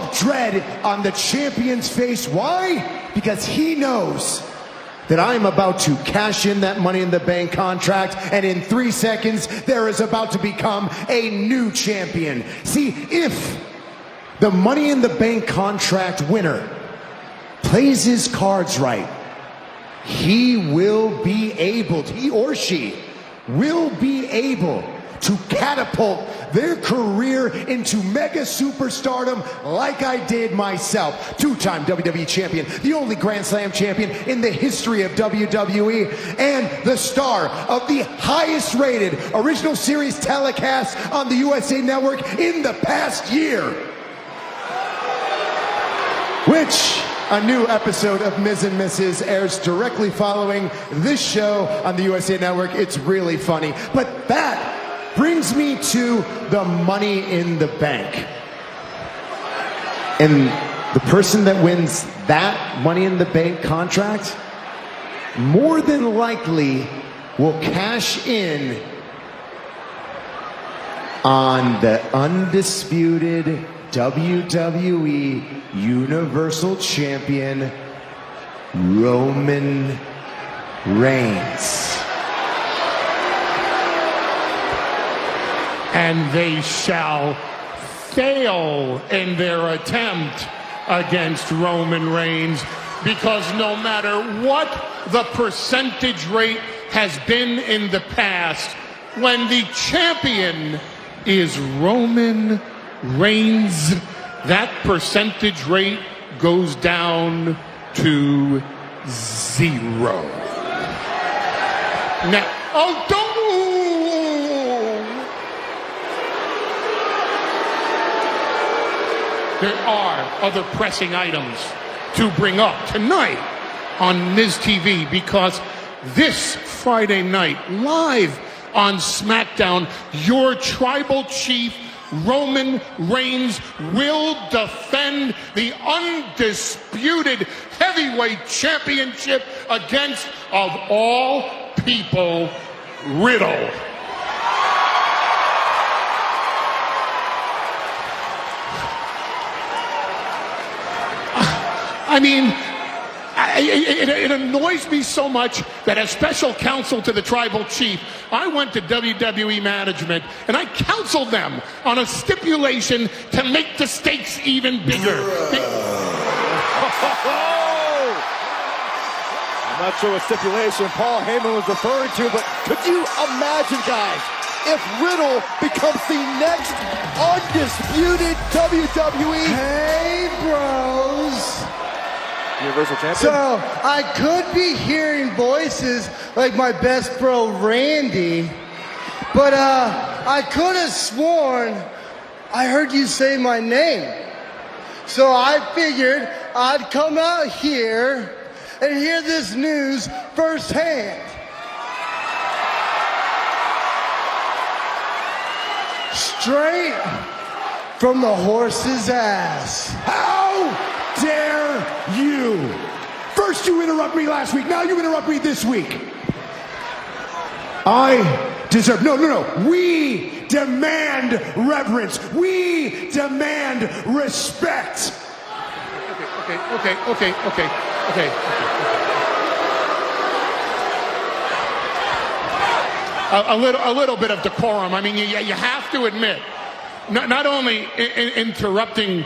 of dread on the champion's face. Why? Because he knows that I am about to cash in that Money in the Bank contract, and in 3 seconds, there is about to become a new champion. See, if the Money in the Bank contract winner plays his cards right, he or she will be able to catapult their career into mega superstardom like I did myself. Two-time WWE champion, the only Grand Slam champion in the history of WWE, and the star of the highest rated original series telecast on the USA Network in the past year. Which a new episode of Ms. and Mrs. airs directly following this show on the USA Network. It's really funny. But that brings me to the Money in the Bank. And the person that wins that Money in the Bank contract more than likely will cash in on the undisputed WWE Universal Champion, Roman Reigns. And they shall fail in their attempt against Roman Reigns, because no matter what the percentage rate has been in the past, when the champion is Roman Reigns, that percentage rate goes down to 0. Now, there are other pressing items to bring up tonight on Miz TV, because this Friday night, live on SmackDown, your tribal chief, Roman Reigns, will defend the undisputed heavyweight championship against, of all people, Riddle. I mean, it annoys me so much that as special counsel to the tribal chief, I went to WWE management and I counseled them on a stipulation to make the stakes even bigger. I'm not sure what stipulation Paul Heyman was referring to, but could you imagine, guys, if Riddle becomes the next undisputed WWE? Hey, bros. Universal Champion? So, I could be hearing voices like my best bro, Randy, but I could have sworn I heard you say my name. So I figured I'd come out here and hear this news firsthand. Straight from the horse's ass. How dare you? First you interrupt me last week, now you interrupt me this week. I deserve, no. We demand reverence. We demand respect. Okay. A little bit of decorum. I mean, you have to admit, not only interrupting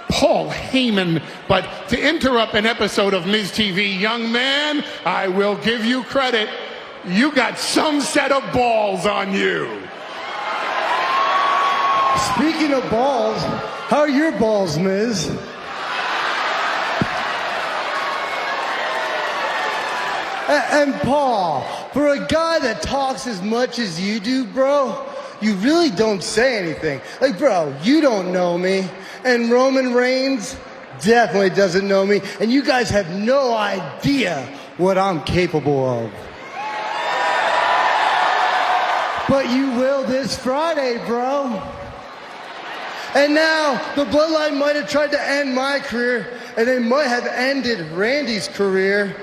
Paul Heyman, but to interrupt an episode of Miz TV, young man, I will give you credit. You got some set of balls on you. Speaking of balls, how are your balls, Miz? And Paul, for a guy that talks as much as you do, bro, you really don't say anything. Like, bro, you don't know me, and Roman Reigns definitely doesn't know me, and you guys have no idea what I'm capable of. But you will this Friday, bro. And now, the Bloodline might have tried to end my career, and they might have ended Randy's career.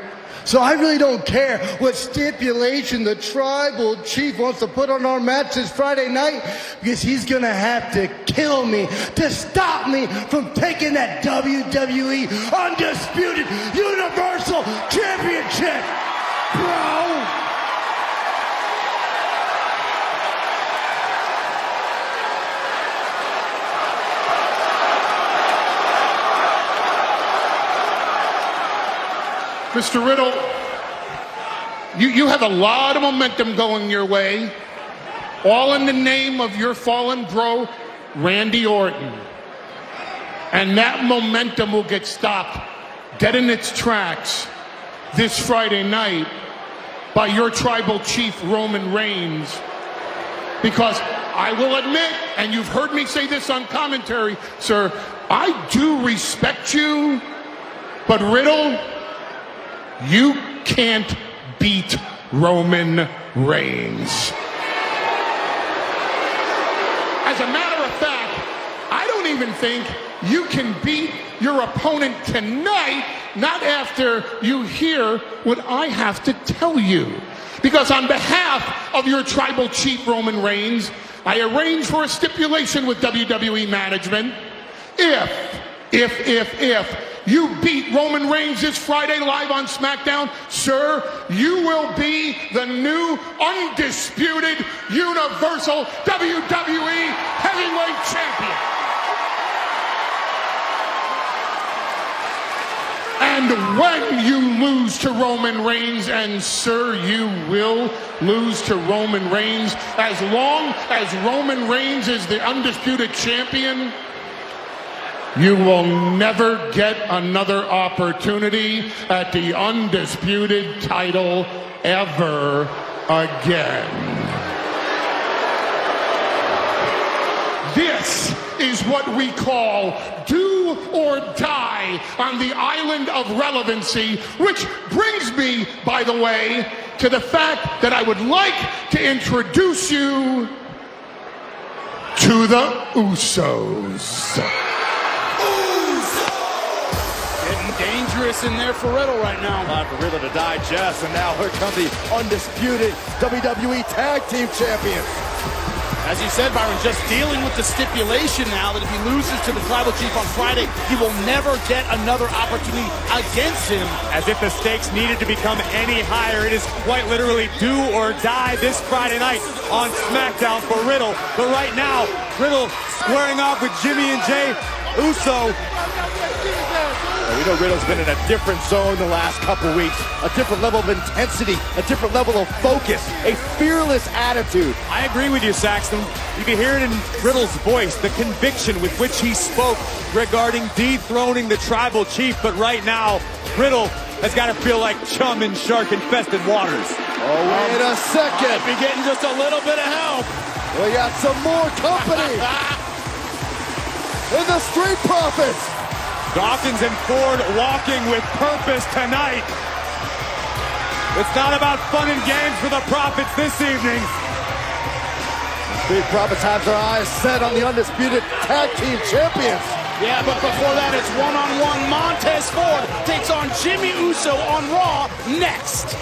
So I really don't care what stipulation the tribal chief wants to put on our match this Friday night, because he's going to have to kill me to stop me from taking that WWE Undisputed Universal Championship, bro. Mr. Riddle, you have a lot of momentum going your way, all in the name of your fallen bro, Randy Orton. And that momentum will get stopped dead in its tracks this Friday night by your tribal chief, Roman Reigns. Because I will admit, and you've heard me say this on commentary, sir, I do respect you, but Riddle, you can't beat Roman Reigns. As a matter of fact, I don't even think you can beat your opponent tonight, not after you hear what I have to tell you. Because on behalf of your tribal chief, Roman Reigns, I arranged for a stipulation with WWE management. If you beat Roman Reigns this Friday live on SmackDown, sir, you will be the new undisputed Universal WWE Heavyweight Champion. And when you lose to Roman Reigns, and sir, you will lose to Roman Reigns, as long as Roman Reigns is the undisputed champion, you will never get another opportunity at the undisputed title ever again. This is what we call do or die on the island of relevancy, which brings me, by the way, to the fact that I would like to introduce you to the Usos. Dangerous in there for Riddle right now. Time for Riddle to digest, and now here come the undisputed WWE Tag Team Champions. As you said, Byron, just dealing with the stipulation now that if he loses to the tribal chief on Friday, he will never get another opportunity against him. As if the stakes needed to become any higher. It is quite literally do or die this Friday night on SmackDown for Riddle. But right now, Riddle squaring off with Jimmy and Jey Uso. We know Riddle's been in a different zone the last couple weeks. A different level of intensity, a different level of focus, a fearless attitude. I agree with you, Saxton. You can hear it in Riddle's voice, the conviction with which he spoke regarding dethroning the tribal chief. But right now, Riddle has got to feel like chum in shark-infested waters. Oh, wait a second. Might be getting just a little bit of help. We got some more company. And the Street Profits. Dawkins and Ford walking with purpose tonight. It's not about fun and games for the Profits this evening. Street Profits have their eyes set on the undisputed Tag Team Champions. Yeah, but before that, it's one-on-one. Montez Ford takes on Jimmy Uso on Raw next.